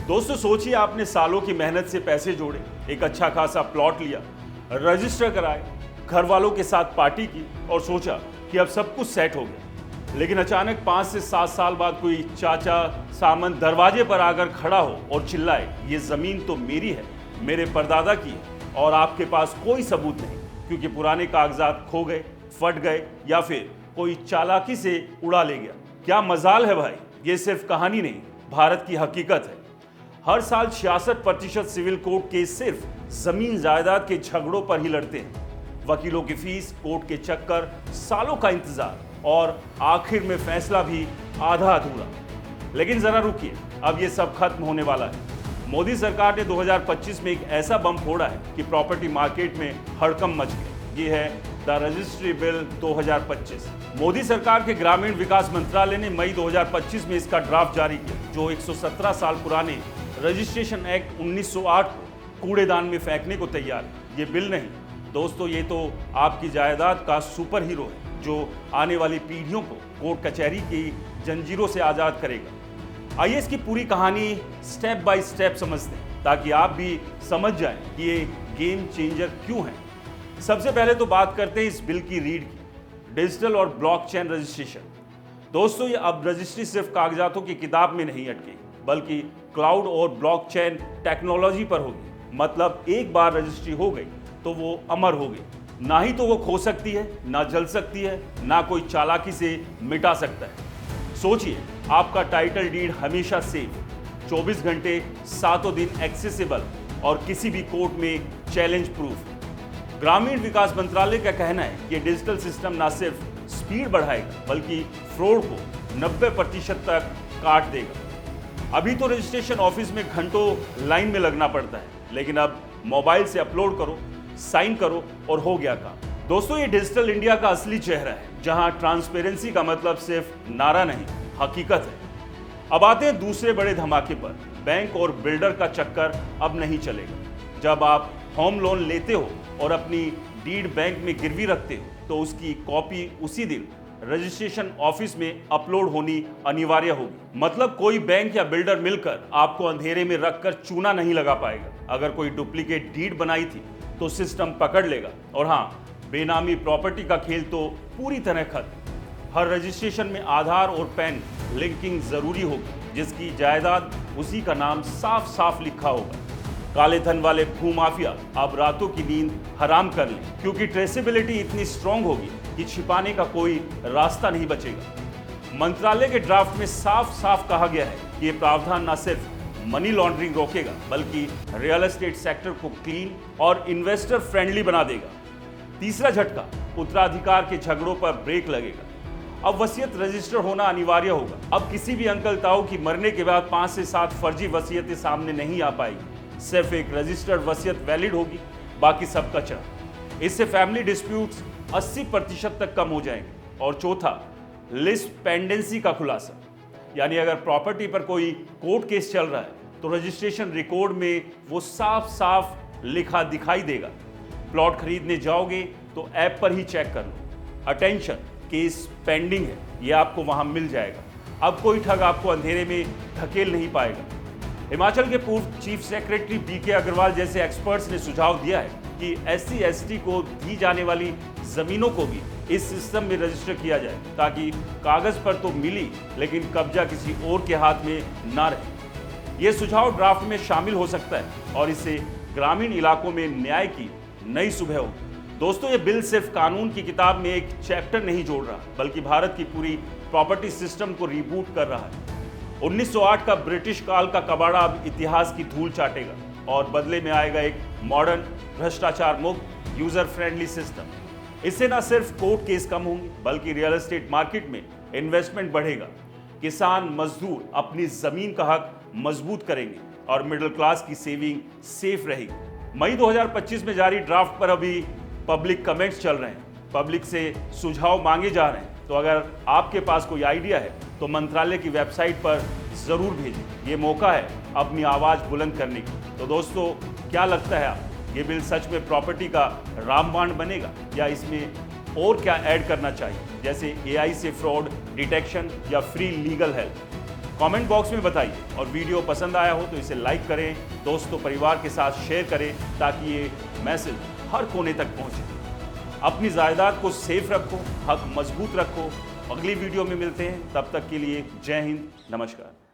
दोस्तों सोचिए, आपने सालों की मेहनत से पैसे जोड़े, एक अच्छा खासा प्लॉट लिया, रजिस्टर कराए, घर वालों के साथ पार्टी की और सोचा कि अब सब कुछ सेट हो गया। लेकिन अचानक 5 से 7 साल बाद कोई चाचा सामंत दरवाजे पर आकर खड़ा हो और चिल्लाए, ये जमीन तो मेरी है, मेरे परदादा की है, और आपके पास कोई सबूत नहीं क्योंकि पुराने कागजात खो गए, फट गए या फिर कोई चालाकी से उड़ा ले गया। क्या मजाल है भाई, ये सिर्फ कहानी नहीं, भारत की हकीकत है। हर साल 66% सिविल कोर्ट केस सिर्फ जमीन जायदाद के झगड़ों पर ही लड़ते हैं। वकीलों की फीस, कोर्ट के चक्कर, सालों का इंतजार और आखिर में फैसला भी आधा अधूरा। लेकिन जरा रुकिए, अब ये सब खत्म होने वाला है। मोदी सरकार ने 2025 में एक ऐसा बम फोड़ा है कि प्रॉपर्टी मार्केट में हड़कंप मच गया। ये है द रजिस्ट्री बिल 2025। मोदी सरकार के ग्रामीण विकास मंत्रालय ने मई 2025 में इसका ड्राफ्ट जारी किया, जो 117 साल पुराने रजिस्ट्रेशन एक्ट 1908 को कूड़ेदान में फेंकने को तैयार है। ये बिल नहीं दोस्तों, ये तो आपकी जायदाद का सुपर हीरो है जो आने वाली पीढ़ियों को कोर्ट कचहरी की जंजीरों से आज़ाद करेगा। आइए इसकी पूरी कहानी स्टेप बाय स्टेप समझते हैं ताकि आप भी समझ जाएं कि ये गेम चेंजर क्यों है। सबसे पहले तो बात करते हैं इस बिल की रीड की, डिजिटल और ब्लॉकचेन रजिस्ट्रेशन। दोस्तों ये अब रजिस्ट्री सिर्फ कागजातों की किताब में नहीं अटकेगी, बल्कि क्लाउड और ब्लॉकचेन टेक्नोलॉजी पर होगी। मतलब एक बार रजिस्ट्री हो गई तो वो अमर हो गई, ना ही तो वो खो सकती है, ना जल सकती है, ना कोई चालाकी से मिटा सकता है। सोचिए, आपका टाइटल डीड हमेशा सेफ, 24 घंटे 7 दिन एक्सेसिबल और किसी भी कोर्ट में चैलेंज प्रूफ। ग्रामीण विकास मंत्रालय का कहना है कि डिजिटल सिस्टम ना सिर्फ स्पीड बढ़ाएगा बल्कि फ्रॉड को 90% तक काट देगा। अभी तो रजिस्ट्रेशन ऑफिस में घंटों लाइन में लगना पड़ता है, लेकिन अब मोबाइल से अपलोड करो, साइन करो और हो गया काम। दोस्तों ये डिजिटल इंडिया का असली चेहरा है, जहां ट्रांसपेरेंसी का मतलब सिर्फ नारा नहीं, हकीकत है। अब आते हैं दूसरे बड़े धमाके पर। बैंक और बिल्डर का चक्कर अब नहीं चलेगा। जब आप होम लोन लेते हो और अपनी डीड बैंक में गिरवी रखते हो तो उसकी कॉपी उसी दिन रजिस्ट्रेशन ऑफिस में अपलोड होनी अनिवार्य होगी। मतलब कोई बैंक या बिल्डर मिलकर आपको अंधेरे में रखकर चूना नहीं लगा पाएगा। अगर कोई डुप्लीकेट डीड बनाई थी तो सिस्टम पकड़ लेगा। और हाँ, बेनामी प्रॉपर्टी का खेल तो पूरी तरह खत्म। हर रजिस्ट्रेशन में आधार और पैन लिंकिंग जरूरी होगी, जिसकी जायदाद उसी का नाम साफ साफ लिखा होगा। काले धन वाले भूमाफिया अब रातों की नींद हराम कर लें, क्योंकि ट्रेसेबिलिटी इतनी स्ट्रांग होगी कि छिपाने का कोई रास्ता नहीं बचेगा। मंत्रालय के ड्राफ्ट में साफ साफ कहा गया है कि ये प्रावधान न सिर्फ मनी लॉन्ड्रिंग रोकेगा बल्कि रियल एस्टेट सेक्टर को क्लीन और इन्वेस्टर फ्रेंडली बना देगा। तीसरा झटका, उत्तराधिकार के झगड़ों पर ब्रेक लगेगा। अब वसीयत रजिस्टर होना अनिवार्य होगा। अब किसी भी अंकल ताऊ की मरने के बाद 5 से 7 फर्जी वसीयतें सामने नहीं आ पाएगी। सिर्फ एक रजिस्टर्ड वसीयत वैलिड होगी, बाकी सब कचरा। इससे फैमिली डिस्प्यूट्स 80% तक कम हो जाएंगे। और चौथा, लिस्ट पेंडेंसी का खुलासा, यानी अगर प्रॉपर्टी पर कोई कोर्ट केस चल रहा है तो रजिस्ट्रेशन रिकॉर्ड में वो साफ साफ लिखा दिखाई देगा। प्लॉट खरीदने जाओगे तो ऐप पर ही चेक कर लो, अटेंशन केस पेंडिंग है, ये आपको वहां मिल जाएगा। अब कोई ठग आपको अंधेरे में धकेल नहीं पाएगा। हिमाचल के पूर्व चीफ सेक्रेटरी बीके अग्रवाल जैसे एक्सपर्ट्स ने सुझाव दिया है कि SC ST को दी जाने वाली जमीनों को भी इस सिस्टम में रजिस्टर किया जाए, ताकि कागज पर तो मिली लेकिन कब्जा किसी और के हाथ में ना रहे। यह सुझाव ड्राफ्ट में शामिल हो सकता है और इससे ग्रामीण इलाकों में न्याय की नई सुबह होगी। दोस्तों ये बिल सिर्फ कानून की किताब में एक चैप्टर नहीं जोड़ रहा, बल्कि भारत की पूरी प्रॉपर्टी सिस्टम को रिबूट कर रहा है। 1908 का ब्रिटिश काल का कबाड़ा अब इतिहास की धूल चाटेगा और बदले में आएगा एक मॉडर्न, भ्रष्टाचार मुक्त, यूजर फ्रेंडली सिस्टम। इससे न सिर्फ कोर्ट केस कम होंगे बल्कि रियल एस्टेट मार्केट में इन्वेस्टमेंट बढ़ेगा। किसान मजदूर अपनी जमीन का हक मजबूत करेंगे और मिडिल क्लास की सेविंग सेफ रहेगी। मई 2025 में जारी ड्राफ्ट पर अभी पब्लिक कमेंट्स चल रहे हैं, पब्लिक से सुझाव मांगे जा रहे हैं। तो अगर आपके पास कोई आइडिया है तो मंत्रालय की वेबसाइट पर जरूर भेजें। ये मौका है अपनी आवाज बुलंद करने की। तो दोस्तों क्या लगता है आप, ये बिल सच में प्रॉपर्टी का रामबाण बनेगा या इसमें और क्या ऐड करना चाहिए, जैसे AI से फ्रॉड डिटेक्शन या free legal help? Comment box में बताइए और वीडियो पसंद आया हो तो इसे लाइक करें, दोस्तों परिवार के साथ शेयर करें ताकि ये मैसेज हर कोने तक पहुंचे। अपनी जायदाद को सेफ रखो, हक मजबूत रखो। अगली वीडियो में मिलते हैं, तब तक के लिए जय हिंद, नमस्कार।